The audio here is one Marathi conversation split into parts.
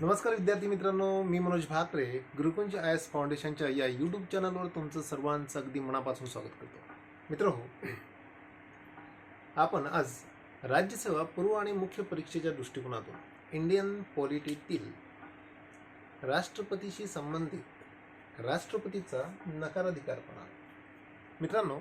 नमस्कार विद्यार्थी मित्रांनो, मी मनोज भाकरे गुरुकुंज आय एस फाउंडेशनच्या या यूट्यूब चॅनलवर तुमचं सर्वांचं अगदी मनापासून स्वागत करतो. मित्रहो, आपण आज राज्यसेवा पूर्व आणि मुख्य परीक्षेच्या दृष्टिकोनातून इंडियन पॉलिटीतील राष्ट्रपतीशी संबंधित राष्ट्रपतीचा नकाराधिकारपणा. मित्रांनो,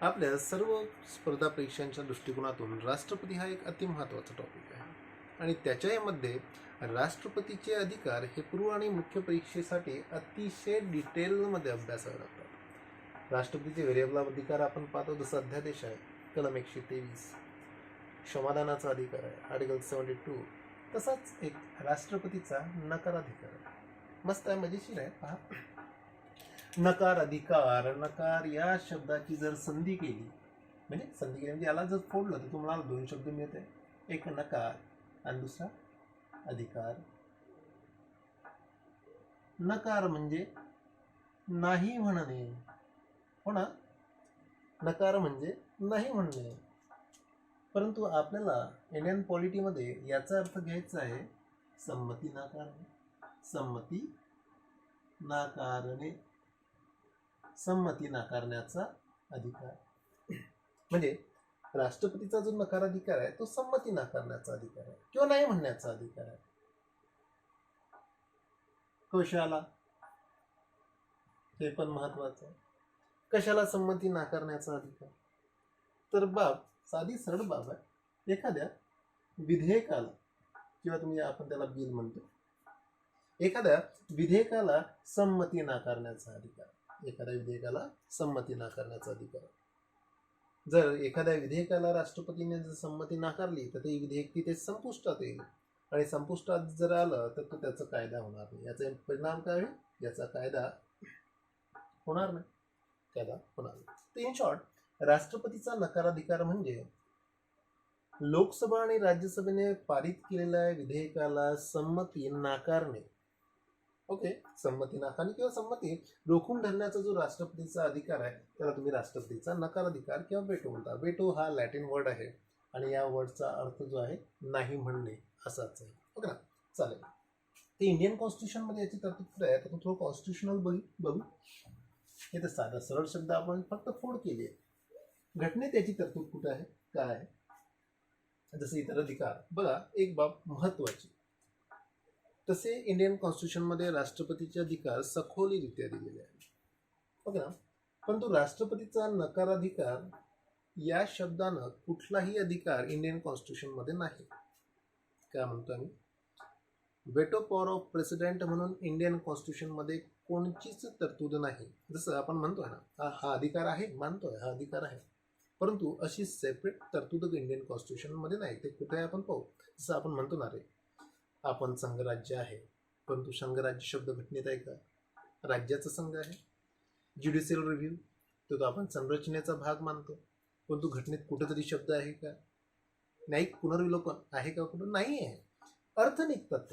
आपल्या सर्व स्पर्धा परीक्षांच्या दृष्टिकोनातून राष्ट्रपती हा एक अतिमहत्त्वाचा टॉपिक आहे आणि त्याच्यामध्ये राष्ट्रपतीचे अधिकार हे पूर्व आणि मुख्य परीक्षेसाठी अतिशय डिटेलमध्ये अभ्यासावे लागतात. राष्ट्रपतीचे व्हेरिएबल अधिकार आपण पाहतो, जसं अध्यादेश आहे कलम 123, क्षमादानाचा अधिकार आहे आर्टिकल 72, तसाच एक राष्ट्रपतीचा नकाराधिकार आहे. मस्त आहे, मजेशीर आहे. पहा, नकार अधिकार. नकार या शब्दाची जर संधी केली म्हणजे याला जर फोडलं तर तुम्हाला दोन शब्द मिळते, एक नकार आणि दुसरा अधिकार. नकार म्हणजे नाही म्हणणे, हो ना, नकार म्हणजे नाही म्हणणे. परंतु आपल्याला इंडियन पॉलिटीमध्ये याचा अर्थ घ्यायचा आहे संमती नाकारणे. संमती नाकारणे, संमती नाकारण्याचा अधिकार. म्हणजे राष्ट्रपतीचा जो नकाराधिकार आहे तो संमती नाकारण्याचा अधिकार आहे किंवा नाही म्हणण्याचा अधिकार आहे. कशाला, हे पण महत्वाचं आहे. कशाला संमती नाकारण्याचा अधिकार? तर बाब साधी सरळ बाब आहे. एखाद्या विधेयकाला किंवा आपण त्याला बिल म्हणतो, एखाद्या विधेयकाला संमती नाकारण्याचा अधिकार. एखाद्या विधेयकाला संमती नाकारण्याचा अधिकार. जर एखाद्या विधेयकाला राष्ट्रपतीने जर संमती नाकारली तर ते विधेयक तिथे संपुष्टात येईल आणि संपुष्टात जर आलं तर तो त्याचा कायदा होणार नाही. याचा परिणाम काय होईल? याचा कायदा होणार नाही. कायदा होणार नाही. तर इन शॉर्ट, राष्ट्रपतीचा नकाराधिकार म्हणजे लोकसभा आणि राज्यसभेने पारित केलेल्या विधेयकाला संमती नाकारणे. ओके, संमती नाकारणे किंवा संमती रोखून धरण्याचा जो राष्ट्रपतीचा अधिकार आहे त्याला तुम्ही राष्ट्रपतीचा नकाराधिकार किंवा वेटो म्हणता. वेटो हा लॅटिन वर्ड आहे आणि या वर्डचा अर्थ जो आहे नाही म्हणणे असाच आहे. ओके ना, चालेल. ते इंडियन कॉन्स्टिट्यूशनमध्ये याची तरतूद कुठे आहे तर थोडं कॉन्स्टिट्यूशनल बघू. हे तर साधा सरळ शब्द आपण फक्त फोड केली आहे. घटनेत याची तरतूद कुठे आहे, काय आहे? जसे इतर अधिकार बघा, एक बाब महत्वाची. तसे इंडियन कॉन्स्टिट्यूशनमध्ये राष्ट्रपतीचे अधिकार सखोलीरित्या दिलेले आहेत. ओके ना, परंतु राष्ट्रपतीचा नकाराधिकार या शब्दानं कुठलाही अधिकार इंडियन कॉन्स्टिट्यूशनमध्ये नाही. काय म्हणतो आम्ही? वेटो पॉवर ऑफ प्रेसिडेंट म्हणून इंडियन कॉन्स्टिट्यूशनमध्ये कोणतीच तरतूद नाही. जसं आपण म्हणतोय ना, हा अधिकार आहे, मानतोय हा अधिकार आहे, परंतु अशी सेपरेट तरतूद इंडियन कॉन्स्टिट्यूशनमध्ये नाही. ते कुठे आपण पाहू. जसं आपण म्हणतो ना, रे आपण संघराज्य आहे, परंतु संघराज्य शब्द घटनेत आहे का? राज्याचा संघ आहे. ज्युडिशियल रिव्ह्यू तो आपण संरचनेचा भाग मानतो, परंतु घटनेत कुठेतरी शब्द आहे का? न्यायिक पुनर्विलोकन आहे का? कुठं नाही आहे. अर्थ निघतात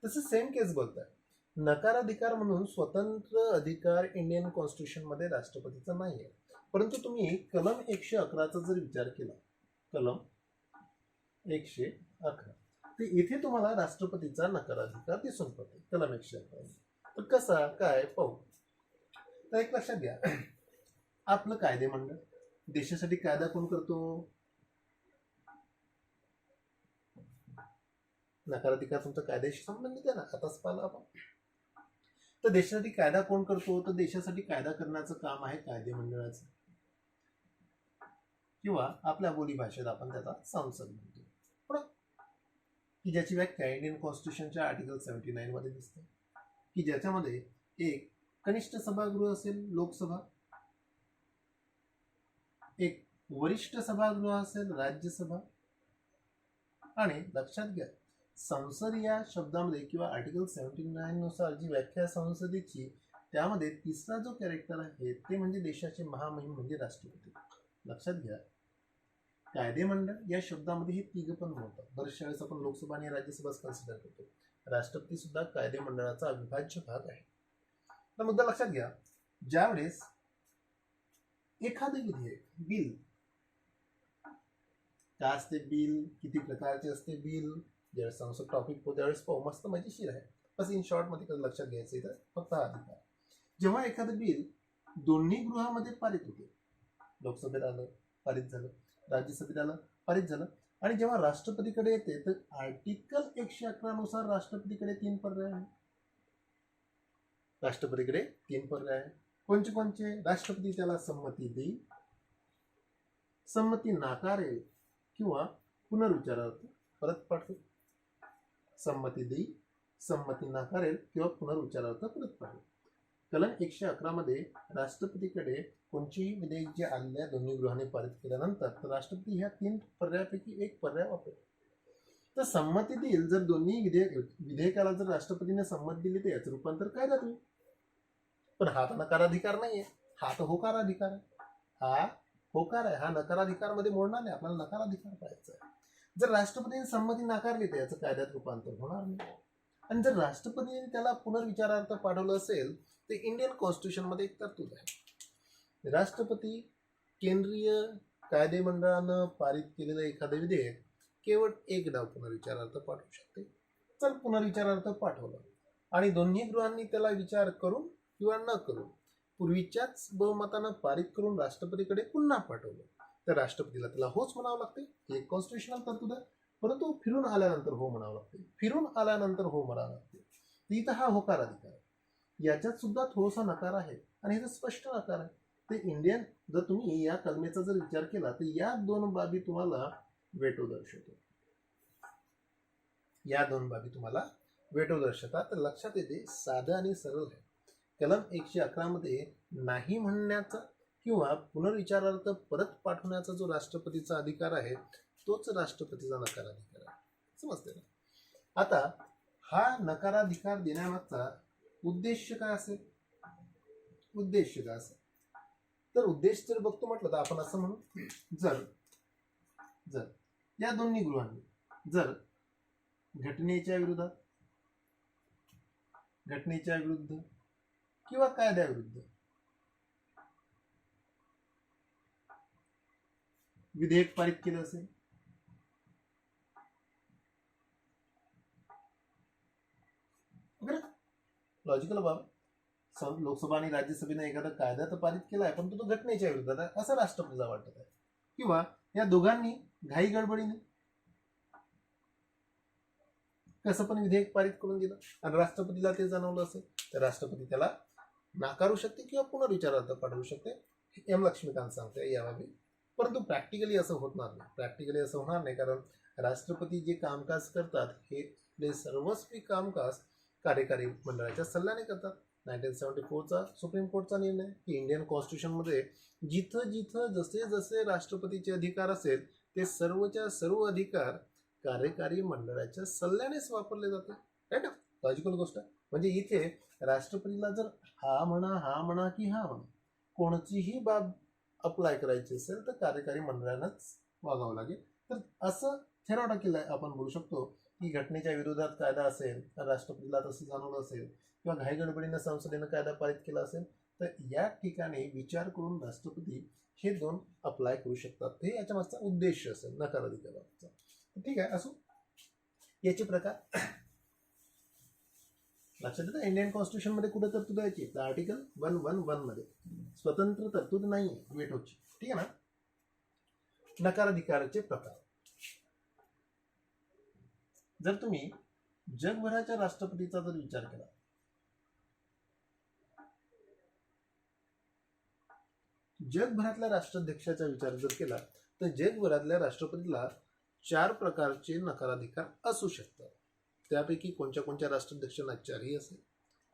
तसे सेम केस बोलतात. नकाराधिकार म्हणून स्वतंत्र अधिकार इंडियन कॉन्स्टिट्यूशनमध्ये राष्ट्रपतीचा नाही आहे. परंतु तुम्ही कलम 111चा जर विचार केला, कलम 111, तर इथे तुम्हाला राष्ट्रपतीचा नकाराधिकार दिसून पडतो कलम 111. तर कसा काय पाहू. तर एक लक्षात घ्या, आपलं कायदेमंडळ, देशासाठी कायदा कोण करतो? नकाराधिकार तुमचा कायद्याशी संबंधित आहे ना, आताच पाहिलं आपण. तर देशासाठी कायदा कोण करतो? तर देशासाठी कायदा करण्याचं काम आहे कायदेमंडळाचं, किंवा आपल्या बोली भाषेत आपण त्याचा संसद म्हणतो, की ज्याची व्याख्या इंडियन कॉन्स्टिट्यूशनच्या आर्टिकल 79 मध्ये दिसते, की ज्याच्यामध्ये एक कनिष्ठ सभागृह असेल लोकसभा, एक वरिष्ठ सभागृह असेल राज्यसभा, आणि लक्षात घ्या, संसद या शब्दामध्ये किंवा आर्टिकल 79 नुसार जी व्याख्या संसदेची, त्यामध्ये तिसरा जो कॅरेक्टर आहे ते म्हणजे देशाचे महामहिम म्हणजे राष्ट्रपती. लक्षात घ्या, कायदेमंडळ या शब्दामध्ये हे तिघ पण होतं. बरेचशा वेळेस आपण लोकसभा आणि राज्यसभाच कन्सिडर करतो. राष्ट्रपती सुद्धा कायदेमंडळाचा अविभाज्य भाग आहे. तर मुद्दा लक्षात घ्या, ज्यावेळेस एखादं विधेयक, बिल, काय असते बिल, किती प्रकारचे असते बिल, ज्यावेळेस सांगतो टॉपिक हो त्यावेळेस पाहू, मस्त मजेशीर आहे. बस इन शॉर्ट मध्ये लक्षात घ्यायचं इथं फक्त हा अधिकार. जेव्हा एखादं बिल दोन्ही गृहामध्ये पारित होते, लोकसभेत आलं पारित झालं, राज्यसभेत आलं पारित झालं, आणि जेव्हा राष्ट्रपतीकडे येते तर आर्टिकल 111 नुसार राष्ट्रपतीकडे 3 पर्याय आहे. राष्ट्रपतीकडे 3 पर्याय आहे. कोणचे कोणचे? राष्ट्रपती त्याला संमती देईल, संमती नाकारेल किंवा पुनर्विचारार्थ परत पाठवेल. संमती देईल, संमती नाकारेल किंवा पुनर्विचारार्थ परत पाठवेल. कलम 111 मध्ये राष्ट्रपतीकडे कोणतेही विधेयक जे आलेल्या दोन्ही गृहाने पारित केल्यानंतर तर राष्ट्रपती ह्या 3 पर्यायापैकी एक पर्याय वापरेल. तर संमती देईल, जर दोन्ही विधेयकाला जर राष्ट्रपतीने संमती दिली तर याचं रूपांतर कायद्यात होईल. पण हा तर नकाराधिकार नाहीये, हा तर होकाराधिकार आहे. हा होकार आहे, हा नकाराधिकार मध्ये मोडणार नाही. आपल्याला नकाराधिकार पाहायचा आहे. जर राष्ट्रपतीने संमती नाकारली तर याचं कायद्यात रूपांतर होणार नाही. आणि जर राष्ट्रपतीने त्याला पुनर्विचारार्थ पाठवलं असेल तर इंडियन कॉन्स्टिट्यूशन मध्ये एक तरतूद आहे, राष्ट्रपती केंद्रीय कायदेमंडळानं पारित केलेलं एखादं विधेयक केवळ एकदा पुनर्विचारार्थ पाठवू शकते. चल पुनर्विचारार्थ पाठवलं आणि दोन्ही गृहांनी त्याला विचार करून किंवा न करून पूर्वीच्याच बहुमतानं पारित करून राष्ट्रपतीकडे पुन्हा पाठवलं तर राष्ट्रपतीला त्याला होच म्हणावं लागते. हे कॉन्स्टिट्यूशनल तरतूद आहे. परंतु फिरून आल्यानंतर हो म्हणावं लागते, फिरून आल्यानंतर हो म्हणावं लागते. इथं हा होकार अधिकार आहे. याच्यात सुद्धा थोडासा नकार आहे आणि हे स्पष्ट नकार आहे. ते इंडियन, जर तुम्ही या कलमेचा जर विचार केला तर या 2 बाबी तुम्हाला वेटो दर्शवतो. या 2 बाबी तुम्हाला वेटो दर्शवतात. तर लक्षात येते साधं आणि सरळ आहे. कलम 111 मध्ये नाही म्हणण्याचा किंवा पुनर्विचारार्थ परत पाठवण्याचा जो राष्ट्रपतीचा अधिकार आहे तोच राष्ट्रपतीचा नकाराधिकार आहे. समजते ना? आता हा नकाराधिकार देण्यामागचा उद्देश काय असेल? उद्देश काय असेल तर उद्देश जर बघतो म्हटलं तर आपण असं म्हणू, जर या दोन्ही गृहांनी जर घटनेच्या विरुद्ध किंवा कायद्याविरुद्ध विधेयक पारित केलं असेल, लॉजिकल बाब, लोकसभा आणि राज्यसभेने एखादा कायदा तर पारित केलाय पण तो घटनेच्या विरुद्धात आहे असं राष्ट्रपतीला वाटत आहे, किंवा या दोघांनी घाई गडबडीने कसं पण विधेयक पारित करून दिलं आणि राष्ट्रपतीला ते जाणवलं असेल तर राष्ट्रपती त्याला नाकारू शकते किंवा पुनर्विचारार्थ पाठवू शकते. एम लक्ष्मीकांत सांगते या बाबी. परंतु प्रॅक्टिकली असं होणार नाही. प्रॅक्टिकली असं होणार नाही कारण राष्ट्रपती जे कामकाज करतात हे आपले सर्वस्वी कामकाज कार्यकारी मंडळाच्या सल्ल्याने करतात. 1974चा सुप्रीम कोर्टचा निर्णय की इंडियन कॉन्स्टिट्यूशनमध्ये जिथं जिथं जसे जसे राष्ट्रपतीचे अधिकार असेल ते सर्वच्या सर्व अधिकार कार्यकारी मंडळाच्या सल्ल्यानेच वापरले जाते. राईट, लॉजिकल गोष्ट. म्हणजे इथे राष्ट्रपतीला जर हा म्हणा की हा म्हणा कोणतीही बाब अप्लाय करायची असेल तर कार्यकारी मंडळानंच वागावं लागेल. तर असं थेरॉटिकल आपण बोलू शकतो की घटनेच्या विरोधात कायदा असेल तर राष्ट्रपतीला तसं जाणवलं असेल किंवा घाईगडबडीनं संसदेनं कायदा पारित केला असेल तर या ठिकाणी विचार करून राष्ट्रपती हे 2 अप्लाय करू शकतात. हे याच्या मागचा उद्देश असेल नकाराधिकाराचा. ठीक आहे, असो. याचे प्रकार लक्षात येतं. इंडियन कॉन्स्टिट्यूशन मध्ये कुठे तरतूद आहे? आर्टिकल 111 मध्ये स्वतंत्र तरतूद नाही वेटोची. ठीक आहे ना. नकाराधिकाराचे प्रकार. जर तुम्ही जगभराच्या राष्ट्रपतीचा जर विचार केला जगभरातल्या राष्ट्राध्यक्षाचा विचार जर केला तर जगभरातल्या राष्ट्रपतीला 4 प्रकारचे नकाराधिकार असू शकतात. त्यापैकी कोणत्या राष्ट्राध्यक्षांना 4ही असेल,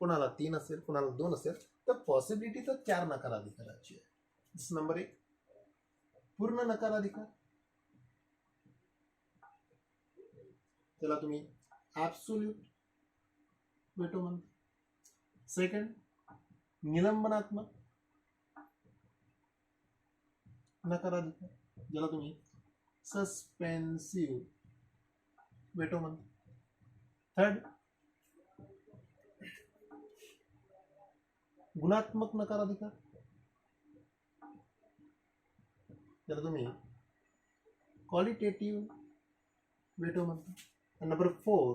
कोणाला 3 असेल, कोणाला 2 असेल, तर पॉसिबिलिटी तर 4 नकाराधिकाराची आहे. नंबर 1 पूर्ण नकाराधिकार, त्याला तुम्ही ऍब्सोल्यूट वेटो म्हणता. सेकंड निलंबनात्मक नकाराधिकार, ज्याला तुम्ही सस्पेन्सिव्ह वेटो म्हणता. थर्ड गुणात्मक नकाराधिकार, ज्याला तुम्ही क्वालिटेटिव्ह वेटो म्हणता. नंबर 4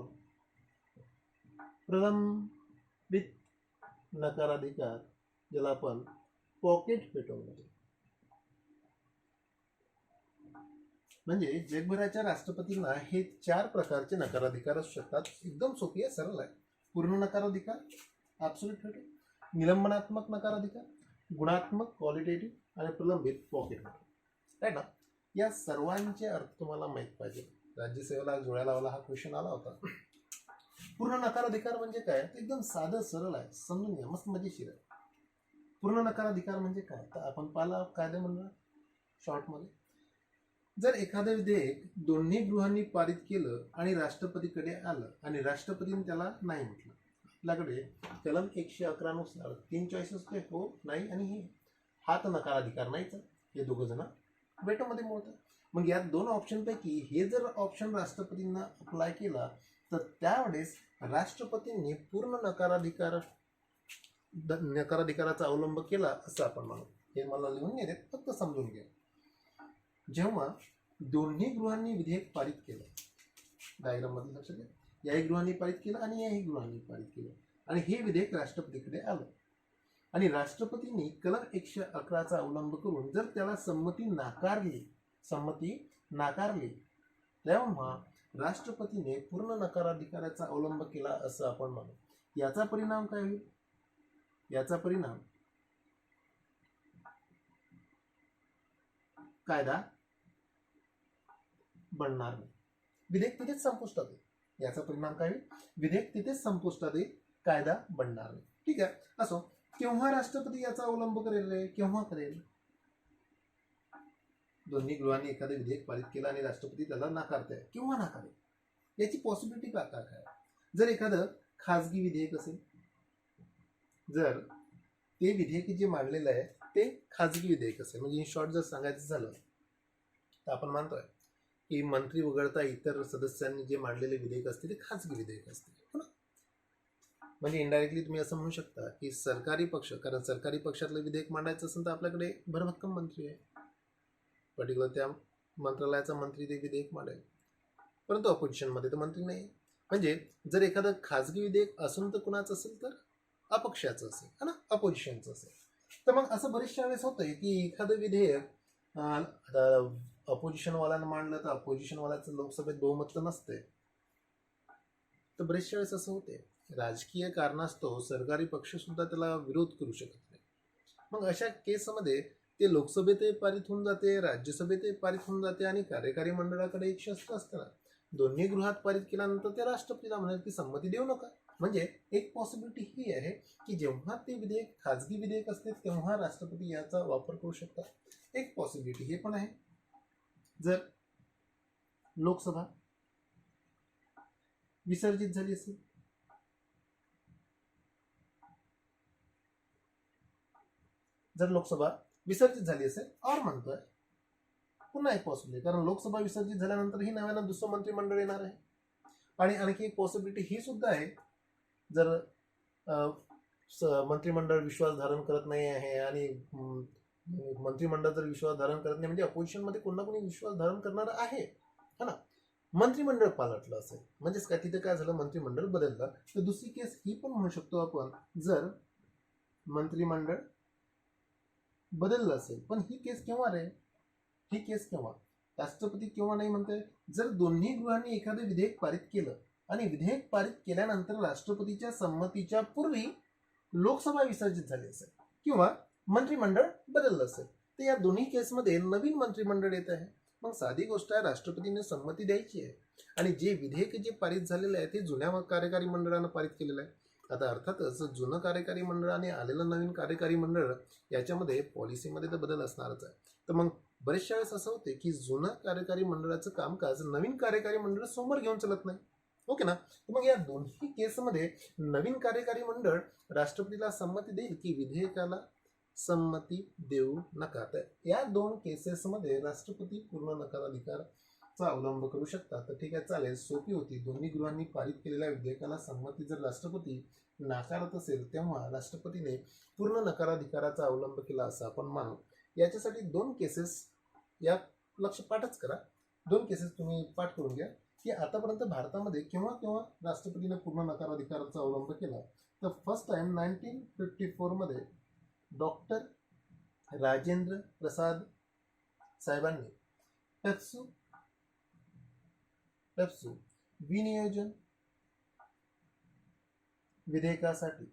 प्रलंबित नकाराधिकार, ज्याला आपण पॉकेट पेटो म्हणतो. म्हणजे जगभराच्या राष्ट्रपतींना हे 4 प्रकारचे नकाराधिकार असू शकतात. एकदम सोपी आहे, सरळ आहे. पूर्ण नकाराधिकार, ॲब्सोल्यूट व्हेटो, निलंबनात्मक नकाराधिकार, गुणात्मक क्वालिटेटिव्ह आणि प्रलंबित पॉकेट व्हेटो. राईट ना. या सर्वांचे अर्थ तुम्हाला माहीत पाहिजे. राज्यसेवेला जोड्याला लावला हा क्वेश्चन आला होता. पूर्ण नकाराधिकार म्हणजे काय? ते एकदम साधं सरळ आहे, समजून घ्या, मस्त मजेशीर आहे. पूर्ण नकाराधिकार म्हणजे काय? तर आपण पाहिला कायदेमंडळ शॉर्टमध्ये, जर एखादं विधेयक दोन्ही गृहांनी पारित केलं आणि राष्ट्रपतीकडे आलं आणि राष्ट्रपतीने त्याला नाही म्हटलं, आपल्याकडे कलम 111 नुसार 3 चॉईसेस होते, हो, नाही आणि हे. हा तर नकाराधिकार नाहीच. हे दोघं जण वेटोमध्ये मोडतात. मग या 2 ऑप्शनपैकी हे जर ऑप्शन राष्ट्रपतींना अप्लाय केला तर त्यावेळेस राष्ट्रपतींनी पूर्ण नकाराधिकाराचा अवलंब केला असं आपण म्हणू. हे मला लिहून नाही देत, फक्त समजून घ्या. जेव्हा दोन्ही गृहांनी विधेयक पारित केलं, डायग्राम मध्ये लक्षात घ्या, याही गृहांनी पारित केलं आणि याही गृहांनी पारित केलं आणि हे विधेयक राष्ट्रपतीकडे आलं आणि राष्ट्रपतींनी कलम 111चा अवलंब करून जर त्याला संमती नाकारली तेव्हा राष्ट्रपतीने पूर्ण नकाराधिकाराचा अवलंब केला असं आपण म्हणू. याचा परिणाम काय होईल? याचा परिणाम कायदा बनणार नाही, विधेयक तिथेच संपुष्टात येईल. याचा परिणाम काय होईल? विधेयक तिथेच संपुष्टात येईल, कायदा बनणार नाही. ठीक आहे. असो, केव्हा राष्ट्रपती याचा अवलंब करेल रे? केव्हा करेल? दोन्ही गृहांनी एखादं विधेयक पारित केलं आणि राष्ट्रपती त्याला नाकारताय, केव्हा नाकारेल? याची पॉसिबिलिटी काय काय? जर एखादं खाजगी विधेयक असेल, जर ते विधेयक जे मांडलेलं आहे ते खाजगी विधेयक असेल, म्हणजे इन शॉर्ट जर सांगायचं झालं तर आपण मानतोय की मंत्री वगळता इतर सदस्यांनी जे मांडलेले विधेयक असते ते खाजगी विधेयक असते. म्हणजे इनडायरेक्टली तुम्ही असं म्हणू शकता की सरकारी पक्ष, कारण सरकारी पक्षातलं विधेयक मांडायचं असेल तर आपल्याकडे भरभक्कम मंत्री आहे, पर्टिक्युलर त्या मंत्रालयाचा मंत्री ते विधेयक मांडेल, परंतु ऑपोजिशनमध्ये तर मंत्री नाही. म्हणजे जर एखादं खाजगी विधेयक असून तर कुणाचं असेल तर अपक्षाचं असेल, है ना, अपोजिशनचं असेल. तर मग असं बरेचशा वेळेस होतंय की एखादं विधेयक अपोजिशनवाल्यानं मांडलं तर अपोजिशनवाल्याचं लोकसभेत बहुमत नसते. तर बरेचशा वेळेस असं होते, राजकीय कारणास्तव सरकारी पक्ष सुद्धा त्याला विरोध करू शकत नाही. मग अशा केसमध्ये ते लोकसभेतही पारित होऊन जाते, राज्यसभेतही पारित होऊन जाते आणि कार्यकारी मंडळाकडे एक शस्त्र असतं ना, दोन्ही गृहात पारित केल्यानंतर ते राष्ट्रपतीला म्हणेल की संमती देऊ नका. म्हणजे एक पॉसिबिलिटी ही आहे की जेव्हा ते विधेयक खाजगी विधेयक असते तेव्हा राष्ट्रपती याचा वापर करू शकतात. एक पॉसिबिलिटी हे पण आहे, जर लोकसभा विसर्जित झाली असेल, जर लोकसभा विसर्जित झाली असेल, और म्हणतोय पुन्हा एक पॉसिबिलिटी, कारण लोकसभा विसर्जित झाल्यानंतर ही नव्यानं दुसरं मंत्रिमंडळ येणार आहे. आणि आणखी एक पॉसिबिलिटी ही सुद्धा आहे, जर मंत्रिमंडळ विश्वास धारण करत नाही आहे आणि मंत्रिमंडळ जर विश्वास धारण करत नाही म्हणजे अपोजिशन मध्ये कोण ना कोणी विश्वास धारण करणार आहे, है ना, मंत्रिमंडळ पालटलं असेल, म्हणजेच काय तिथे काय झालं, मंत्रिमंडळ बदललं. तर दुसरी केस ही पण म्हणू शकतो आपण, जर मंत्रिमंडळ बदललं असेल. पण ही केस केव्हा रे? ही केस केव्हा? राष्ट्रपती केव्हा नाही म्हणते? जर दोन्ही गृहांनी एखादं विधेयक पारित केलं आणि विधेयक पारित केल्यानंतर राष्ट्रपतीच्या संमतीच्या पूर्वी लोकसभा विसर्जित झाली असेल किंवा मंत्रिमंडळ बदललं असेल, तर या दोन्ही केसमध्ये नवीन मंत्रिमंडळ येत आहे. मग साधी गोष्ट आहे, राष्ट्रपतीने संमती द्यायची आहे आणि जे विधेयक जे पारित झालेलं आहे ते जुन्या कार्यकारी मंडळानं पारित केलेलं आहे. आता अर्थातच जुनं कार्यकारी मंडळ आणि आलेलं नवीन कार्यकारी मंडळ याच्यामध्ये पॉलिसीमध्ये तर बदल असणारच आहे. तर मग बरेचशा वेळेस असं होते की जुनं कार्यकारी मंडळाचं कामकाज नवीन कार्यकारी मंडळ समोर घेऊन चलत नाही. ओके ना. मग या दोन्ही केसमध्ये नवीन कार्यकारी मंडळ राष्ट्रपतीला संमती देईल की विधेयकाला संमती देऊ नका. तर या 2 केसेसमध्ये राष्ट्रपती पूर्ण नकाराधिकारचा अवलंब करू शकतात. तर ठीक आहे, चालेल, सोपी होती. दोन्ही गृहांनी पारित केलेल्या विधेयकाला संमती जर राष्ट्रपती नाकारत असेल तेव्हा राष्ट्रपतीने पूर्ण नकाराधिकाराचा अवलंब केला असं आपण मानू. याच्यासाठी 2 केसेस या लक्ष पाठच करा. 2 केसेस तुम्ही पाठ करून घ्या. की आतापर्यंत भारतामध्ये केव्हा केव्हा राष्ट्रपतीने पूर्ण नकाराधिकाराचा अवलंब केला, तर first time 1954मध्ये doctor Rajendra Prasad साहेबांनी पेप्सू विनियोजन विधेयकासाठी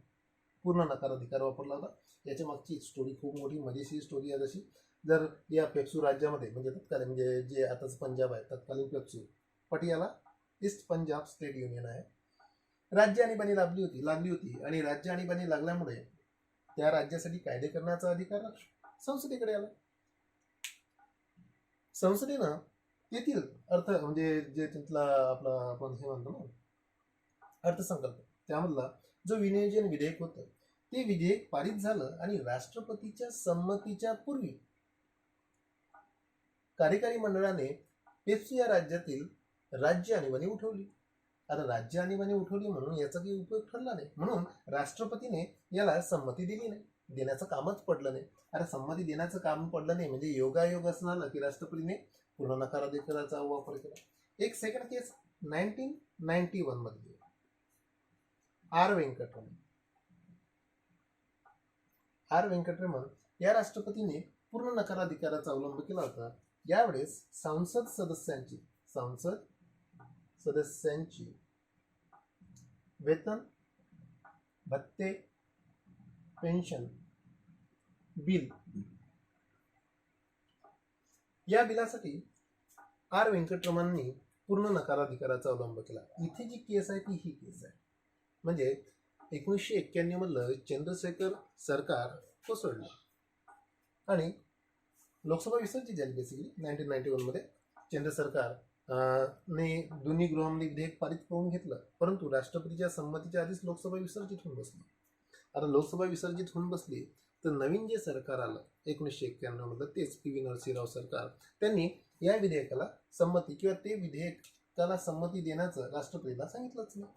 पूर्ण नकाराधिकार वापरला होता. याच्या मागची स्टोरी खूप मोठी मजेशीर स्टोरी आहे. जशी जर या पेप्सू राज्यामध्ये म्हणजे तत्कालीन म्हणजे जे आताच पंजाब आहे तत्कालीन PEPSU Patiala east Punjab state union आहे, राज्य आणीबाणी लागली होती आणि राज्य आणीबाणी लागल्यामुळे त्या राज्यासाठी कायदे करण्याचा अधिकार संसदेकडे आला. संसदेनं तेथील अर्थ म्हणजे जे तिथला आपला आपण हे म्हणतो ना अर्थसंकल्प, त्यामधला जो विनियोजन विधेयक होतं ते विधेयक पारित झालं आणि राष्ट्रपतीच्या संमतीच्या पूर्वी कार्यकारी मंडळाने पेप्सू या राज्यातील राज्य आणीबाणी उठवली. आता राज्य आणीबाणी उठवली म्हणून याचा काही उपयोग ठरला नाही, म्हणून राष्ट्रपतीने याला संमती दिली नाही, देण्याचं कामच पडलं नाही. अरे संमती देण्याचं काम पडलं नाही म्हणजे योगायोग असं झालं की राष्ट्रपतीने पूर्ण नकाराधिकाराचा वापर केला. एक सेकंड केस 1991 मध्ये आर व्यंकटरमण या राष्ट्रपतीने पूर्ण नकाराधिकाराचा अवलंब केला होता. यावेळेस संसद सदस्यांची वेतन, भत्ते, पेन्शन बिल या बिलासाठी आर व्यंकटरमणांनी पूर्ण नकाराधिकाराचा अवलंब केला. इथे जी केस आहे ती ही केस आहे. म्हणजे 1991 मधलं चंद्रशेखर सरकार कोसळलं आणि लोकसभा विसर्जित झाली. बेसिकली 1991 मध्ये केंद्र सरकार ने दोन्ही गृहांमध्ये विधेयक पारित करून घेतलं, परंतु राष्ट्रपतीच्या संमतीच्या आधीच लोकसभा विसर्जित होऊन बसली. आता लोकसभा विसर्जित होऊन बसली तर नवीन जे सरकार आलं 1991 मधलं तेच पी.व्ही. नरसिंहराव सरकार, त्यांनी या विधेयकाला संमती किंवा ते विधेयकाला संमती देण्याचं राष्ट्रपतीला सांगितलंच नाही,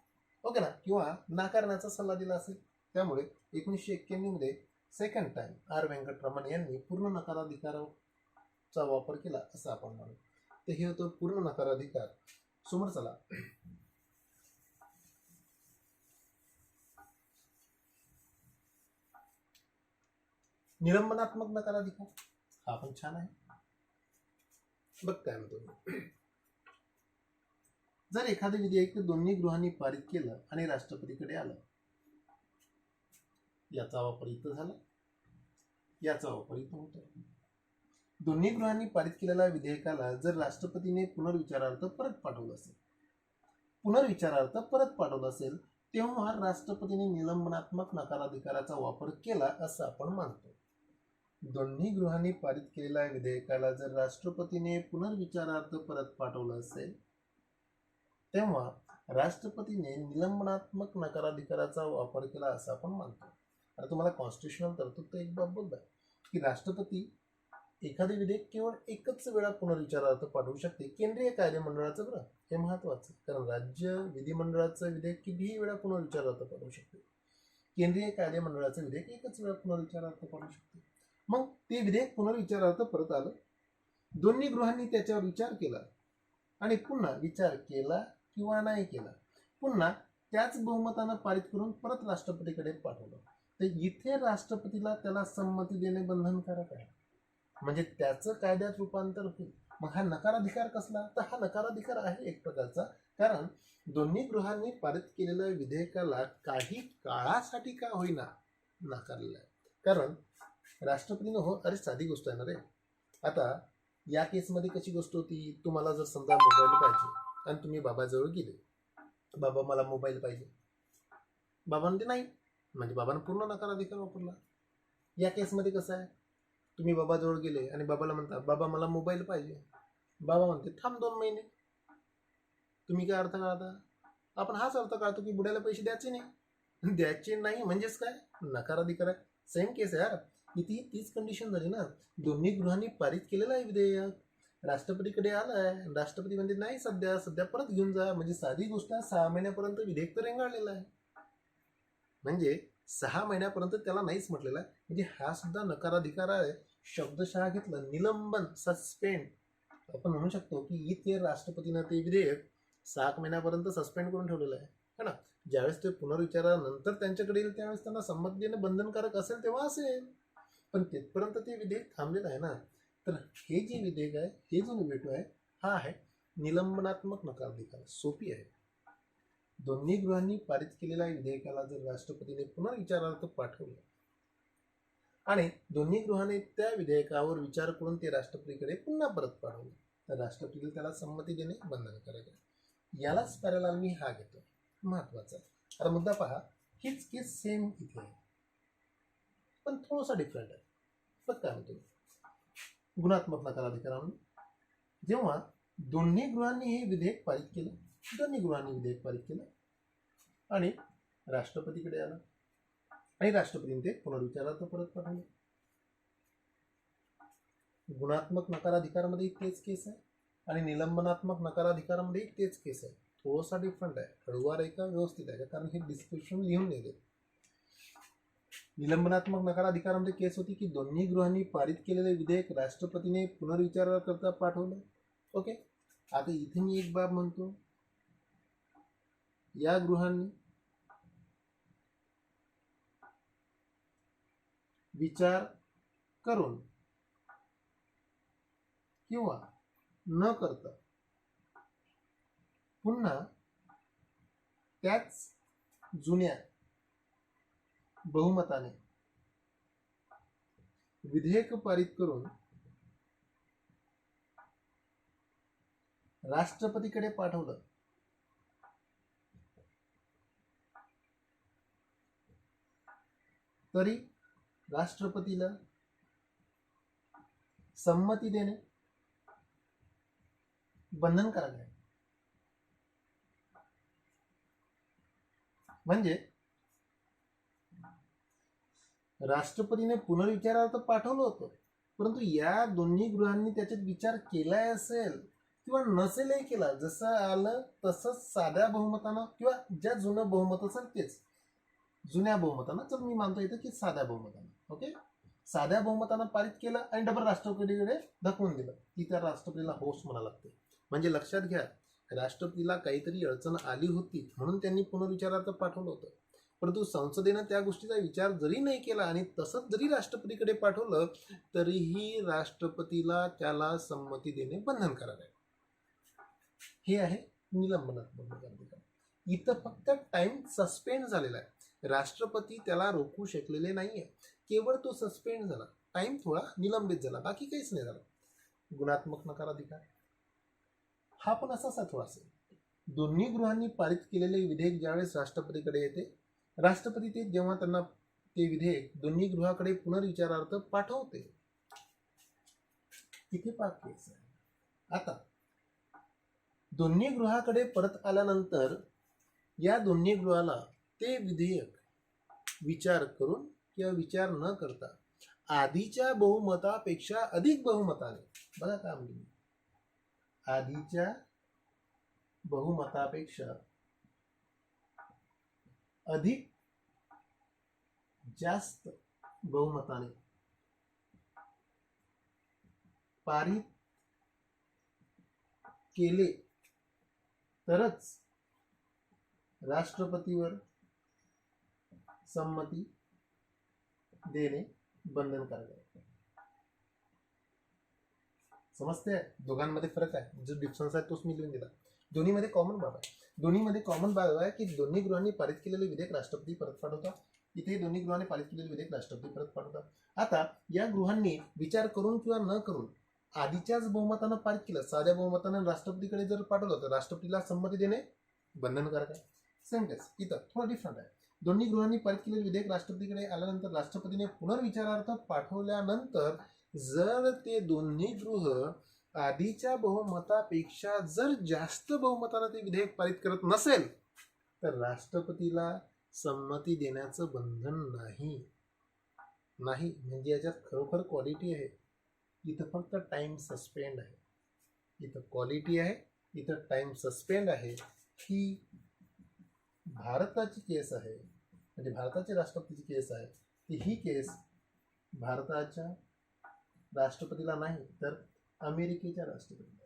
ओके ना, किंवा नाकारण्याचा सल्ला दिला असेल. त्यामुळे 1991 मध्ये सेकंड टाइम आर व्यंकटरमण यांनी पूर्ण नकाराधिकाराचा वापर केला असं आपण म्हणू. तर हे होतं पूर्ण नकाराधिकार. समोर चला निलंबनात्मक नकाराधिकार. हा पण छान आहे बघ. काय म्हणतो, जर एखादे विधेयक दोन्ही गृहांनी पारित केलं आणि राष्ट्रपतीकडे आलं, याचा वापर इथं झाला, याचा वापर इथं होतो. दोन्ही गृहांनी पारित केलेल्या विधेयकाला जर राष्ट्रपतीने पुनर्विचारार्थ परत पाठवलं असेल तेव्हा राष्ट्रपतीने निलंबनात्मक नकाराधिकाराचा वापर केला असं आपण मानतो. दोन्ही गृहांनी पारित केलेल्या विधेयकाला जर राष्ट्रपतीने पुनर्विचारार्थ परत पाठवलं असेल तेव्हा राष्ट्रपतीने निलंबनात्मक नकाराधिकाराचा वापर केला असं आपण मानतो. आता तुम्हाला कॉन्स्टिट्युशनल तरतूद एक बाब बोललाय की राष्ट्रपती एखादे विधेयक केवळ एकच वेळा पुनर्विचारार्थ पाठवू शकते. केंद्रीय कायदे मंडळाचं बरं हे महत्वाचं, कारण राज्य विधिमंडळाचं विधेयक कितीही वेळा पुनर्विचारार्थ पाठवू शकते. केंद्रीय कायदे मंडळाचं विधेयक एकच वेळा पुनर्विचारार्थ पाठवू शकते. मग ते विधेयक पुनर्विचारार्थ परत आलं, दोन्ही गृहांनी त्याच्यावर विचार केला आणि पुन्हा विचार केला किंवा नाही केला, पुन्हा त्याच बहुमतानं पारित करून परत राष्ट्रपतीकडे पाठवलं, तर इथे राष्ट्रपतीला त्याला संमती देणे बंधनकारक आहे, म्हणजे त्याचं कायद्यात रूपांतर होईल. मग हा नकाराधिकार कसला, तर हा नकाराधिकार आहे एक प्रकारचा, कारण दोन्ही गृहांनी पारित केलेल्या विधेयकाला काही काळासाठी का होईना नाकारलेलं आहे. कारण राष्ट्रपतीनं हो, अरे साधी गोष्ट आहे ना रे. आता या केसमध्ये कशी गोष्ट होती, तुम्हाला जर समजा मोबाईल पाहिजे आणि तुम्ही बाबाजवळ गेले, बाबा मला मोबाईल पाहिजे, बाबा म्हणते नाही, म्हणजे बाबांना पूर्ण नकाराधिकार वापरला. या केसमध्ये कसं आहे, तुम्ही बाबाजवळ गेले आणि बाबाला म्हणता बाबा मला मोबाईल पाहिजे, बाबा म्हणते थांब 2 महिने. तुम्ही काय अर्थ काढता, आपण हाच अर्थ काढतो की बुड्याला पैसे द्यायचे नाही म्हणजेच काय नकाराधिकार आहे. सेम केस आहे यार, किती तीच कंडिशन झाली ना. दोन्ही गृहांनी पारित केलेलं आहे विधेयक, राष्ट्रपतीकडे आलाय, राष्ट्रपती म्हणजे नाही सध्या परत घेऊन जा, म्हणजे साधी गोष्ट 6 महिन्यापर्यंत विधेयक तर रेंगाळलेलं आहे, म्हणजे 6 महिन्यापर्यंत त्याला नाहीच म्हटलेलं आहे, म्हणजे हा सुद्धा नकाराधिकार आहे. शब्दशः घेतलं निलंबन, सस्पेंड, आपण म्हणू शकतो की इथे राष्ट्रपतीनं ते विधेयक 6 महिन्यापर्यंत सस्पेंड करून ठेवलेलं आहे है ना. ज्यावेळेस ते पुनर्विचारानंतर त्यांच्याकडे येईल त्यावेळेस त्यांना संमती देणं बंधनकारक असेल तेव्हा असेल, पण तिथपर्यंत ते विधेयक थांबलेलं आहे ना. तर हे जे विधेयक आहे, हे जो व्हेटो आहे, हा आहे निलंबनात्मक नकाराधिकार. सोपी आहे. दोन्ही गृहांनी पारित केलेल्या विधेयकाला जर राष्ट्रपतीने पुनर्विचारार्थ पाठवलं आणि दोन्ही गृहाने त्या विधेयकावर विचार करून ते राष्ट्रपतीकडे पुन्हा परत पाठवलं तर राष्ट्रपतीला त्याला संमती देणे बंधनकारक आहे. यालाच पॅरलल मी हा घेतो, महत्वाचा. आता मुद्दा पहा, हीच केस सेम इथे आहे पण थोडासा डिफरंट आहे. पण काय म्हणतो, गुणात्मक नकाराधिकारामध्ये जेव्हा दोन्ही गृहांनी हे विधेयक पारित केलं, दोन्ही गृहांनी विधेयक पारित केलं आणि राष्ट्रपतीकडे आलं आणि राष्ट्रपतीने ते पुनर्विचारार्थ परत पाठवलं. गुणात्मक नकाराधिकारामध्ये तेच केस आहे आणि निलंबनात्मक नकाराधिकारामध्ये तेच केस आहे. थोडासा डिफरंट आहे. हळूवार आहे का व्यवस्थित आहे का, कारण हे डिस्क्रिप्शन लिहून नेले. निलंबनात्मक नकाराधिकारामध्ये केस होती की दोन्ही गृहांनी पारित केलेले विधेयक राष्ट्रपतीने पुनर्विचाराकरता पाठवलं. ओके. आता इथे मी एक बाब म्हणतो, या गृहांनी विचार करून किंवा न करता पुन्हा त्याच जुन्या बहुमताने विधेयक पारित करून राष्ट्रपतीकडे पाठवलं तरी राष्ट्रपतीला संमती देणे बंधनकारक आहे. म्हणजे राष्ट्रपतीने पुनर्विचारार्थ पाठवलं होतं, परंतु या दोन्ही गृहांनी त्याच्यात विचार केलाय असेल किंवा नसेलही केला, जसं आलं तसंच साध्या बहुमतानं किंवा ज्या जुनं बहुमत असेल तेच जुन्या बहुमतानं, तर मी मानतो इथं की साध्या बहुमतानं. ओके. साध्या बहुमतानं पारित केलं आणि डबल राष्ट्रपतीकडे ढकलून दिलं की त्या राष्ट्रपतीला होस्ट म्हणा लागते. म्हणजे लक्षात घ्या, राष्ट्रपतीला काहीतरी अडचण आली होती म्हणून त्यांनी पुनर्विचारार्थ पाठवलं होतं, परंतु संसदेनं त्या गोष्टीचा विचार जरी नाही केला आणि तसंच जरी राष्ट्रपतीकडे पाठवलं तरीही राष्ट्रपतीला त्याला संमती देणे बंधनकारक आहे. हे आहे निलंबनात्मक नकाराधिकार. इथं फक्त टाइम सस्पेंड झालेला आहे. राष्ट्रपती त्याला रोखू शकलेले नाहीये, केवळ तो सस्पेंड झाला, टाइम थोडा निलंबित झाला, बाकी काहीच नाही झालं. गुणात्मक नकाराधिकार हा पण असाच आहे थोडासा. दोन्ही गृहांनी पारित केलेले विधेयक ज्यावेळेस राष्ट्रपतीकडे येते, राष्ट्रपती ते जेव्हा त्यांना ते विधेयक दोन्ही गृहाकडे पुनर्विचारार्थ पाठवते. इथे पाच केस आहे. आता दोन्ही गृहाकडे परत आल्यानंतर या दोन्ही गृहाला ते विधेयक विचार करून किंवा विचार न करता आधीच्या बहुमतापेक्षा अधिक बहुमताने, बघा काय म्हणजे, आधीच्या बहुमतापेक्षा अधिक जास्त बहुमताने पारित केले तरच राष्ट्रपतीवर संमती देणे बंधनकारक आहे. समजते? दोघांमध्ये फरक आहे, जो डिफरन्स आहे तोच मी लिहून दिला. दोन्हीमध्ये कॉमन बाब आहे. दोन्हीमध्ये कॉमन बाब आहे की दोन्ही गृहांनी पारित केलेले विधेयक राष्ट्रपती परत पाठवतात. इथे दोन्ही गृहांनी पारित केलेले विधेयक राष्ट्रपती परत पाठवतात. आता या गृहांनी विचार करून किंवा न करून आधीच्याच बहुमतानं पारित केलं, साध्या बहुमतानं राष्ट्रपतीकडे जर पाठवलं तर राष्ट्रपतीला संमती देणे बंधनकारक आहे. सेम केस इथं थोडं डिफरंट आहे. दोन्ही गृहांनी पारित केलेले विधेयक राष्ट्रपतीकडे आल्यानंतर राष्ट्रपतीने पुनर्विचारार्थ पाठवल्यानंतर जर ते दोन्ही गृह आधीच्या बहुमतापेक्षा जर जास्त बहुमतानं ते विधेयक पारित करत नसेल तर राष्ट्रपतीला संमती देण्याचं बंधन नाही. म्हणजे याच्यात खरोखर क्वालिटी आहे. इथं फक्त टाइम सस्पेंड आहे. इथं क्वालिटी आहे, इथं टाइम सस्पेंड आहे. ही भारताची केस आहे, म्हणजे भारताच्या राष्ट्रपतीची केस आहे. ही केस भारताच्या राष्ट्रपतीला नाही तर अमेरिकेच्या राष्ट्रपतीला.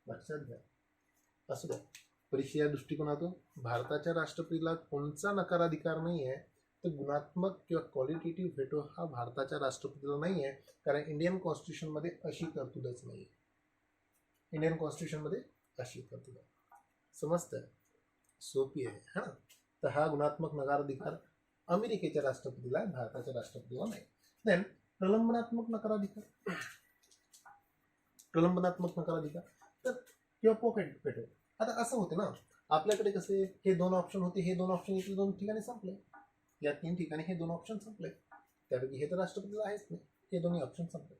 लक्षात घ्या. असू द्या, परीक्षेच्या दृष्टिकोनातून भारताच्या राष्ट्रपतीला कोणचा नकाराधिकार नाही आहे, तर गुणात्मक किंवा क्वालिटेटिव्ह व्हेटो हा भारताच्या राष्ट्रपतीला नाही आहे, कारण इंडियन कॉन्स्टिट्यूशनमध्ये अशी तरतूदच नाही आहे. इंडियन कॉन्स्टिट्यूशनमध्ये अशी तरतूद आहे. समजतं? सोपी आहे हा. तर हा गुणात्मक नकाराधिकार अमेरिकेच्या राष्ट्रपतीला आहे, भारताच्या राष्ट्रपतीला नाही. देन प्रलंबनात्मक नकाराधिकार. प्रलंबनात्मक नकाराधिकार तर किंवा पॉकेट व्हेटो. आता असं होते ना, आपल्याकडे कसे हे दोन ऑप्शन होते, हे दोन ऑप्शन इथे दोन ठिकाणी संपले, या 3 ठिकाणी हे दोन ऑप्शन संपले, त्यापैकी हे तर राष्ट्रपतीला आहेच नाही, हे दोन्ही ऑप्शन संपले.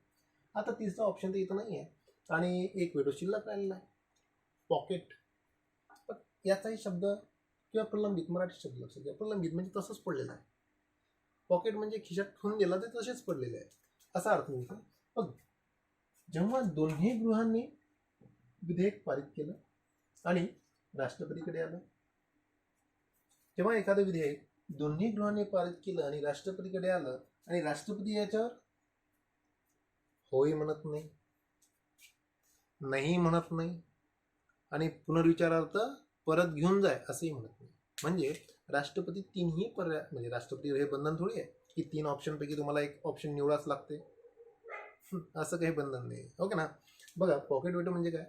आता तिसरा ऑप्शन तर इथं नाही आहे आणि एक व्हेटो शिल्लक राहिलेला आहे, पॉकेट. पण याचाही शब्द किंवा प्रलंबित, मराठी शब्द लक्षात घ्या. प्रलंबित म्हणजे तसंच पडलेलं आहे, पॉकेट म्हणजे खिशात ठेवून गेला ते तसेच पडलेले आहे असा अर्थ मिळतो. मग जेव्हा दोन्ही गृहांनी विधेयक पारित केलं आणि राष्ट्रपतीकडे आलं, तेव्हा एखादं विधेयक दोन्ही गृहांनी पारित केलं आणि राष्ट्रपतीकडे आलं आणि राष्ट्रपती याच्यावर होय म्हणत नाही, नाही म्हणत नाही आणि पुनर्विचारार्थ परत घेऊन जाय असंही म्हणत नाही. म्हणजे राष्ट्रपती तीनही पर्याय, म्हणजे राष्ट्रपती हे बंधन थोडी आहे की 3 ऑप्शनपैकी तुम्हाला एक ऑप्शन निवडाच लागते, असं काही बंधन नाही. ओके ना. बघा, पॉकेट व्हेटो म्हणजे काय,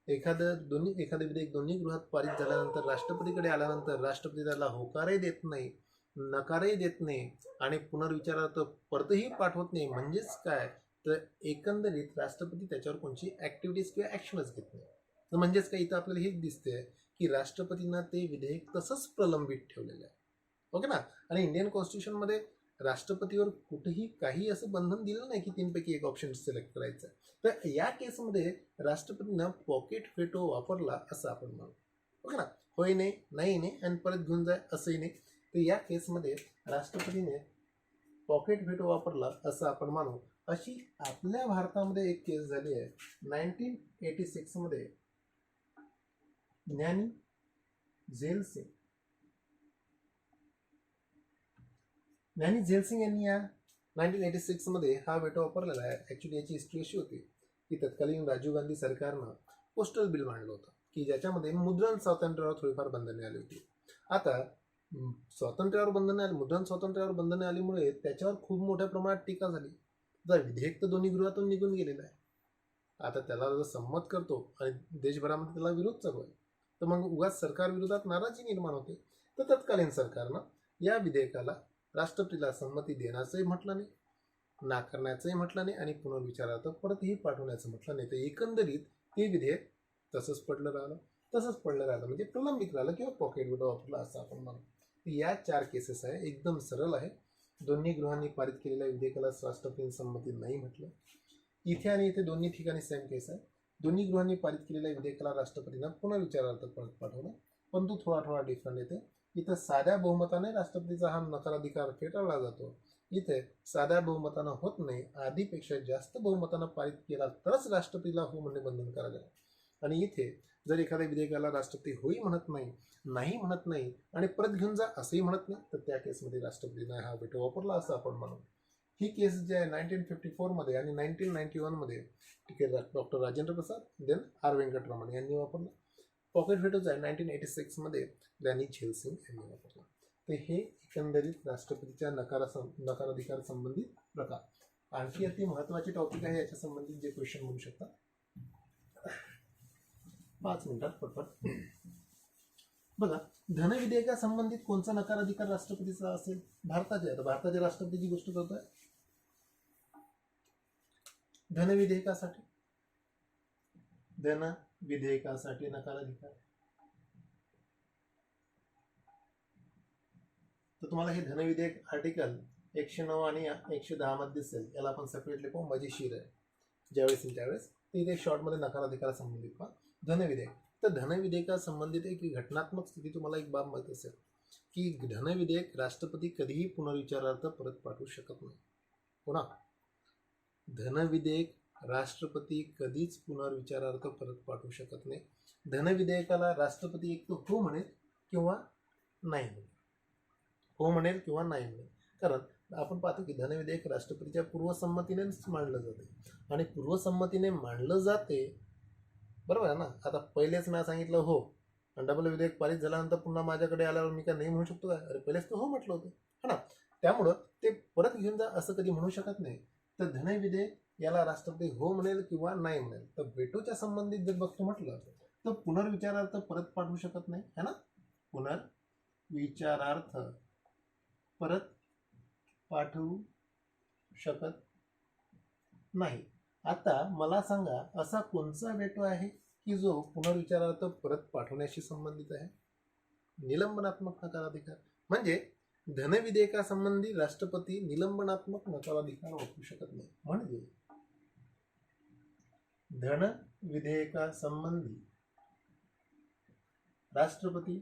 एखादं विधेयक दोन्ही गृहात पारित झाल्यानंतर राष्ट्रपतीकडे आल्यानंतर राष्ट्रपती त्याला होकारही देत नाही, नकारही देत नाही आणि पुनर्विचारार्थ परतही पाठवत नाही. म्हणजेच काय, तर एकंदरीत राष्ट्रपती त्याच्यावर कोणची ॲक्टिव्हिटीज किंवा ॲक्शनच घेत नाही. तर म्हणजेच काय, इथं आपल्याला हेच दिसतंय की राष्ट्रपतींना ते विधेयक तसंच प्रलंबित ठेवलेलं आहे. ओके ना. आणि इंडियन कॉन्स्टिट्यूशनमध्ये राष्ट्रपतीवर कुठेही काही असं बंधन दिलं नाही की 3 पैकी एक ऑप्शन सिलेक्ट करायचं. तर या केसमध्ये राष्ट्रपतीनं पॉकेट व्हेटो वापरला असं आपण म्हणू. ओके ना. होय नाही, नाही नाही आणि परत घेऊन जाय असंही नाही. तर या केसमध्ये राष्ट्रपतीने पॉकेट व्हेटो वापरला असं आपण मानू. अशी आपल्या भारतामध्ये एक केस झाली आहे 1986 मध्ये. ज्ञानी झैल सिंग यांनी या 1986 मध्ये हा व्हेटो वापरलेला आहे. ॲक्च्युली याची हिस्ट्री अशी होती की तत्कालीन राजीव गांधी सरकारनं पोस्टल बिल मांडलं होतं की ज्याच्यामध्ये मुद्रण स्वातंत्र्यावर थोडीफार बंधने आली होती. आता स्वातंत्र्यावर बंधने आली, मुद्रण स्वातंत्र्यावर बंधने आल्यामुळे त्याच्यावर खूप मोठ्या प्रमाणात टीका झाली. तर विधेयक तर दोन्ही गृहातून निघून गेलेलं आहे, आता त्याला जर संमत करतो आणि देशभरामध्ये त्याला विरोध चालू आहे, तर मग उगाच सरकार विरोधात नाराजी निर्माण होते. तर तत्कालीन सरकारनं या विधेयकाला राष्ट्रपतीला संमती देण्याचंही म्हटलं नाही, नाकारण्याचंही म्हटलं नाही आणि पुनर्विचारार्थ परतही पाठवण्याचं म्हटलं नाही. तर एकंदरीत ते विधेयक तसंच पडलं राहिलं म्हणजे प्रलंबित राहिलं किंवा पॉकेट व्हेटो वापरला असं आपण म्हणू. या 4 केसेस आहे, एकदम सरळ आहे. दोन्ही गृहांनी पारित केलेल्या विधेयकाला राष्ट्रपतींनी संमती नाही म्हटलं. इथे आणि इथे दोन्ही ठिकाणी सेम केस आहे. दोन्ही गृहांनी पारित केलेल्या विधेयकाला राष्ट्रपतींना पुनर्विचारार्थ परत पाठवलं, परंतु थोडा डिफरंट येते. इथं साध्या बहुमताने राष्ट्रपतीचा हा नकाराधिकार फेटाळला जातो, इथे साध्या बहुमतानं होत नाही, आधीपेक्षा जास्त बहुमतानं पारित केला तरच राष्ट्रपतीला हो म्हणणे बंधनकारक आहे. आणि इथे जर एखाद्या विधेयकाला राष्ट्रपती होई म्हणत नाही, नाही म्हणत नाही आणि परत घेऊन जा असंही म्हणत नाही, तर त्या केसमध्ये राष्ट्रपतीने हा व्हेटो वापरला असं आपण म्हणू. ही केस जी आहे 1954 मध्ये आणि 1991 मध्ये doctor Rajendra Prasad then R Venkataraman यांनी वापरला. पॉकेट व्हेटोच आहे 1986 मध्ये ज्ञानी झैल सिंग यांनी वापरला. तर हे एकंदरीत राष्ट्रपतीच्या नकाराधिकार संबंधित प्रकार. आणखी अति महत्वाचे टॉपिक आहे याच्या संबंधित जे क्वेश्चन म्हणू शकता 5 मिनिटात पटपट बघा. धनविधेयका संबंधित कोणचा नकाराधिकार राष्ट्रपतीचा असेल? भारताच्या राष्ट्रपतीची गोष्ट करतोय. धनविधेयकासाठी नकाराधिकार. तर तुम्हाला हे धनविधेयक आर्टिकल 109 आणि 110 मध्ये दिसेल. याला आपण सेपरेटली पाहू, मजेशीर आहे ज्यावेळेस त्यावेळेस. इथे शॉर्टमध्ये नकाराधिकार संबंधित पहा धनविधेयक. तर धनविधेयका संबंधित एक घटनात्मक स्थिती तुम्हाला एक बाब माहित असेल की धनविधेयक राष्ट्रपती कधीही पुनर्विचारार्थ परत पाठवू शकत नाही. पुन्हा धनविधेयक राष्ट्रपती कधीच पुनर्विचारार्थ परत पाठवू शकत नाही. धनविधेयकाला राष्ट्रपती एक तर हो म्हणेल किंवा नाही म्हणेल, हो म्हणेल किंवा नाही म्हणेल. कारण आपण पाहतो की धनविधेयक राष्ट्रपतीच्या पूर्वसंमतीनेच मांडलं जाते आणि पूर्वसंमतीने मांडलं जाते बरोबर आहे ना. आता पहिलेच मी सांगितलं हो, आणि डबल विधेयक पारित झाल्यानंतर पुन्हा माझ्याकडे आल्यावर मी काय नाही म्हणू शकतो काय? अरे पहिलेच तर हो म्हटलं होतं, है ना. त्यामुळं ते परत घेऊन जा असं कधी म्हणू शकत नाही. तर धनविधेयक याला राष्ट्रपती हो म्हणेल किंवा नाही म्हणेल. तर वेटोच्या संबंधित जर बघतो म्हटलं तर पुनर्विचारार्थ परत पाठवू शकत नाही, है ना. पुनर्विचारार्थ परत पाठवू शकत नाही. आता मला सांगा, असा कोणता वेटो आहे की जो पुनर्विचारार्थ परत पाठवण्याशी संबंधित आहे? निलंबनात्मक नकाराधिकार. म्हणजे धनविधेयकासंबंधी राष्ट्रपती निलंबनात्मक नकाराधिकार वापरू शकत नाही. म्हणजे धन विधेयकासंबंधी राष्ट्रपती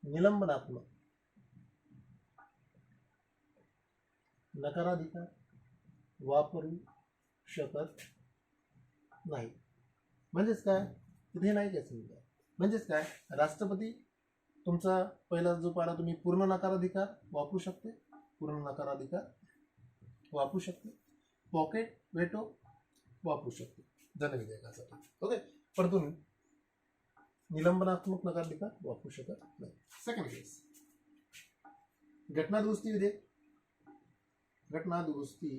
निलंबनात्मक नकाराधिकार वापरू शकत नाही. म्हणजेच काय, तिथे नाही काय समजा. म्हणजेच काय, राष्ट्रपती तुमचा पहिला जो पारा तुम्ही पूर्ण नकाराधिकार वापरू शकते, पूर्ण नकाराधिकार वापरू शकते, पॉकेट वेटो वापरू शकते धनविधेयकासाठी. ओके, पण तुम्ही निलंबनात्मक नकाराधिकार वापरू शकत नाही. सेकंड केस, घटनादुरुस्ती विधेयक. घटनादुरुस्ती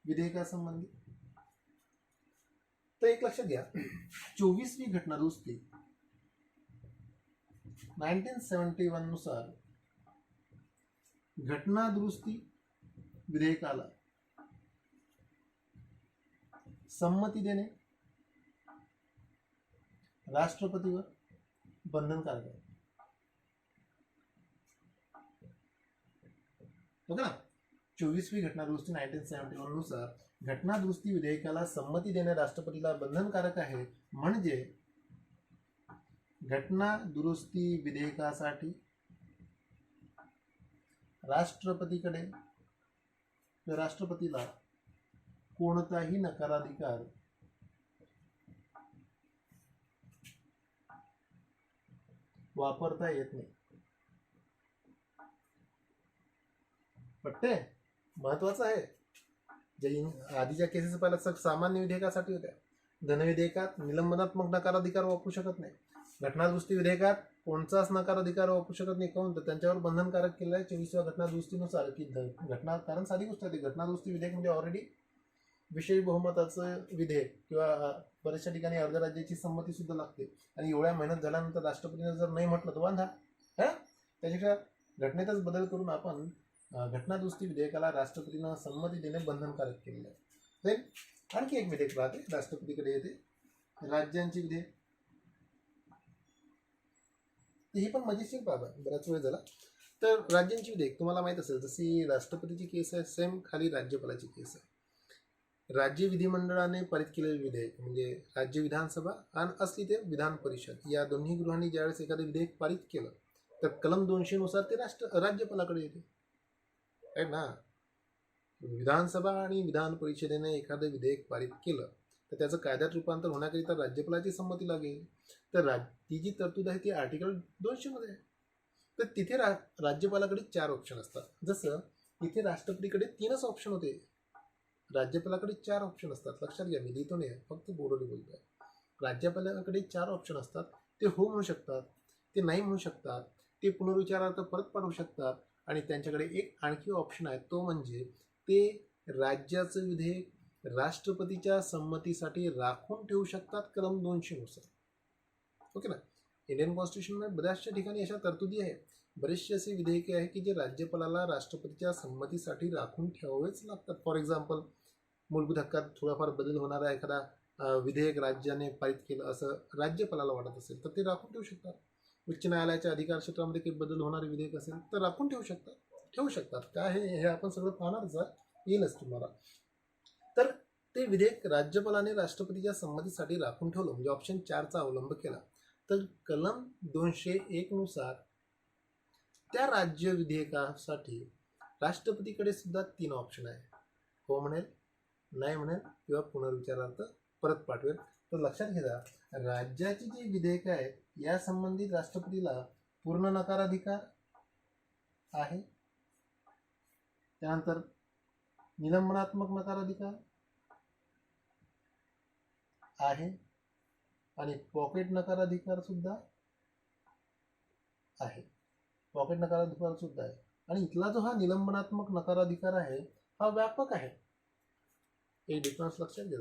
विधेयकासंबंधी तर एक लक्षात घ्या, 24वी घटनादुरुस्ती 1971 नुसार घटनादुरुस्ती विधेयकाला संमती देणे राष्ट्रपतीवर बंधनकारक आहे. ओके ना. 24वी घटनादुरुस्ती 1971 नुसार घटनादुरुस्ती विधेयकाला संमती देणे राष्ट्रपतीला बंधनकारक आहे. म्हणजे घटनादुरुस्ती विधेयकासाठी राष्ट्रपतीकडे राष्ट्रपतीला कोणताही नकाराधिकार वापरता येत नाही. पट्टे महत्वाचं आहे. जे आधीच्या केसेस पहिल्या सामान्य विधेयकासाठी होत्या. धनविधेयकात निलंबनात्मक नकाराधिकार वापरू शकत नाही. घटनादुरुस्ती विधेयकात कोणताच नकाराधिकार वापरू शकत नाही. काऊन तर त्यांच्यावर बंधनकारक केलं आहे 24व्या घटनादुरुस्तीनुसार की घटना. कारण साधी गोष्ट आहे, घटनादुरुस्ती विधेयक म्हणजे ऑलरेडी विशेष बहुमताचं विधेयक किंवा बऱ्याचशा ठिकाणी अर्ध राज्याची संमती सुद्धा लागते. आणि एवढ्या मेहनत झाल्यानंतर राष्ट्रपतीने जर नाही म्हटलं तर वांधा. त्याच्यापेक्षा घटनेतच बदल करून आपण घटनादुरुस्ती विधेयकाला राष्ट्रपतींना संमती देणे बंधनकारक केलेलं आहे. देन आणखी एक विधेयक राहते, राष्ट्रपतीकडे येते, राज्यांची विधेयक. ही पण मजेशीर बाब आहे, बराच वेळ झाला. तर राज्यांची विधेयक तुम्हाला माहित असेल, जशी राष्ट्रपतीची केस आहे सेम खाली राज्यपालाची केस आहे. राज्य विधिमंडळाने पारित केलेले विधेयक म्हणजे राज्य विधानसभा आणि असली ते विधान परिषद या दोन्ही गृहांनी ज्यावेळेस एखादं विधेयक पारित केलं तर कलम 200 नुसार ते राज्यपालाकडे येते, आहे ना. विधानसभा आणि विधान परिषदेने एखादं विधेयक पारित केलं तर त्याचं कायद्यात रूपांतर होण्याकरिता राज्यपालाची संमती लागेल. तर ती जी तरतूद आहे ती आर्टिकल 200 मध्ये आहे. तर तिथे राज्यपालाकडे 4 ऑप्शन असतात. जसं इथे राष्ट्रपतीकडे 3च ऑप्शन होते, राज्यपालाकडे 4 ऑप्शन असतात. लक्षात घ्या, मी लिहितो नाही, फक्त बोर्डवर बोलतोय. राज्यपालाकडे 4 ऑप्शन असतात. ते हो म्हणू शकतात, ते नाही म्हणू शकतात, ते पुनर्विचारार्थ परत पाठवू शकतात, आणि त्यांच्याकडे एक आणखी ऑप्शन आहे, तो म्हणजे ते राज्याचं विधेयक राष्ट्रपतीच्या संमतीसाठी राखून ठेवू शकतात कलम 200 नुसार. ओके ना. इंडियन कॉन्स्टिट्यूशनमध्ये बऱ्याचशा ठिकाणी अशा तरतुदी आहेत. बरेचसे असे विधेयके आहे की जे राज्यपालाला राष्ट्रपतीच्या संमतीसाठी राखून ठेवावेच लागतात. फॉर एक्झाम्पल, मूलभूत हक्कात थोडाफार बदल होणारा एखादा विधेयक राज्याने पारित केलं असं राज्यपालाला वाटत असेल तर ते राखून ठेवू शकतात. उच्च न्यायालयाच्या अधिकार क्षेत्रामध्ये काही बदल होणारे विधेयक असेल तर राखून ठेवू शकतात. काय हे आपण सगळं पाहणारच येईलच तुम्हाला. तर ते विधेयक राज्यपालाने राष्ट्रपतीच्या संमतीसाठी राखून ठेवलं म्हणजे ऑप्शन 4चा अवलंब केला तर कलम 201 नुसार त्या राज्य विधेयकासाठी राष्ट्रपतीकडे सुद्धा 3 ऑप्शन आहे. हो म्हणेल, नाही म्हणेल किंवा पुनर्विचारार्थ परत पाठवेल. तर लक्षात घ्या, राज्याची जी विधेयक आहे या संबंधित राष्ट्रपतीला पूर्ण नकाराधिकार आहे. त्यानंतर निलंबनात्मक नकाराधिकार, आहे आणि पॉकेट नकाराधिकार सुद्धा आहे. पॉकेट नकाराधिकार सुद्धा आहे. आणि इथला जो हा निलंबनात्मक नकाराधिकार आहे हा व्यापक आहे. एक डिफरन्स लक्षात घ्या.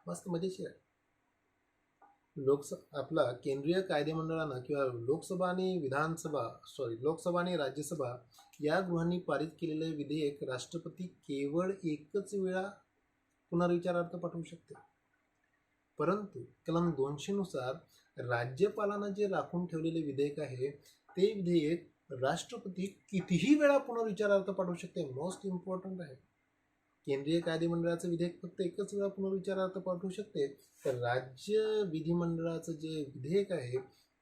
मस्त मजेशीर आहे. आपला केंद्रीय कायदेमंडळानं किंवा लोकसभा आणि राज्यसभा या गृहांनी पारित केलेले विधेयक राष्ट्रपती केवळ एकच वेळा पुनर्विचारार्थ पाठवू शकते. परंतु कलम 200 नुसार राज्यपालानं जे राखून ठेवलेले विधेयक आहे ते विधेयक राष्ट्रपती कितीही वेळा पुनर्विचारार्थ पाठवू शकते. मोस्ट इम्पॉर्टंट आहे. केंद्रीय कायदेमंडळाचं विधेयक फक्त एकच वेळा पुनर्विचारार्थ पाठवू शकते, तर राज्य विधिमंडळाचं जे विधेयक आहे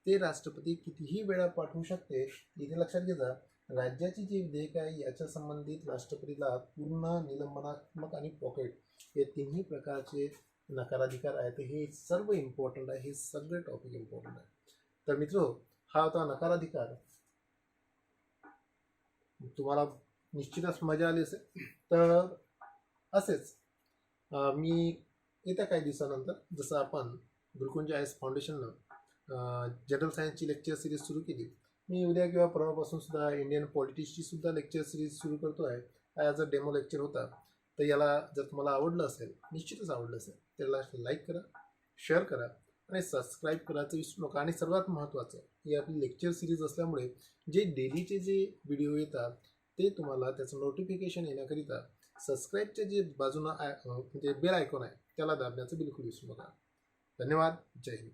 ते राष्ट्रपती कितीही वेळा पाठवू शकते. इथे लक्षात घ्या, राज्याची जी विधेयक आहे याच्या संबंधित राष्ट्रपतीला पूर्ण, निलंबनात्मक आणि पॉकेट हे तिन्ही प्रकारचे नकाराधिकार आहेत. हे सर्व इम्पॉर्टंट आहे. हे सगळे टॉपिक इम्पॉर्टंट आहे. तर मित्रो, हा होता नकाराधिकार. तुम्हाला निश्चितच मजा आली असेल. तर असेच मी येत्या काही दिवसानंतर, जसं आपण गुरुकुंज IAS फाउंडेशननं जनरल सायन्सची लेक्चर सिरीज सुरू केली, मी उद्या किंवा परवापासून सुद्धा इंडियन पॉलिटिक्सची सुद्धा लेक्चर सिरीज सुरू करतो आहे. ॲज अ डेमो लेक्चर होता. तर याला जर तुम्हाला आवडलं असेल, निश्चितच आवडलं असेल, त्याला लाईक करा, शेअर करा आणि सबस्क्राईब करायचं विसरू नका. आणि सर्वात महत्त्वाचं, ही आपली लेक्चर सिरीज असल्यामुळे जे डेलीचे जे व्हिडिओ येतात ते तुम्हाला त्याचं नोटिफिकेशन येण्याकरिता सबस्क्राईबच्या जे बाजूनं म्हणजे बेल आयकॉन आहे त्याला दाबण्याचं बिलकुल विसरू नका. धन्यवाद. जय हिंद.